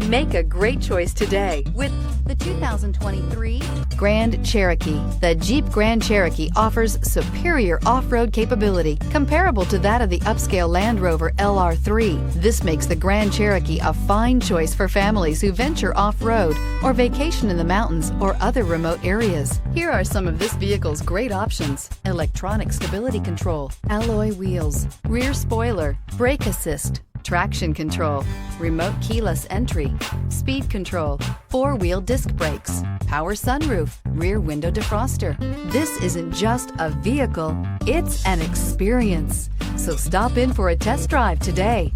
Make a great choice today with the 2023 Grand Cherokee. The Jeep Grand Cherokee offers superior off-road capability comparable to that of the upscale Land Rover LR3. This makes the Grand Cherokee a fine choice for families who venture off-road or vacation in the mountains or other remote areas. Here are some of this vehicle's great options: electronic stability control, alloy wheels, rear spoiler, brake assist, traction control, remote keyless entry, speed control, four-wheel disc brakes, power sunroof, rear window defroster. This isn't just a vehicle, it's an experience. So stop in for a test drive today.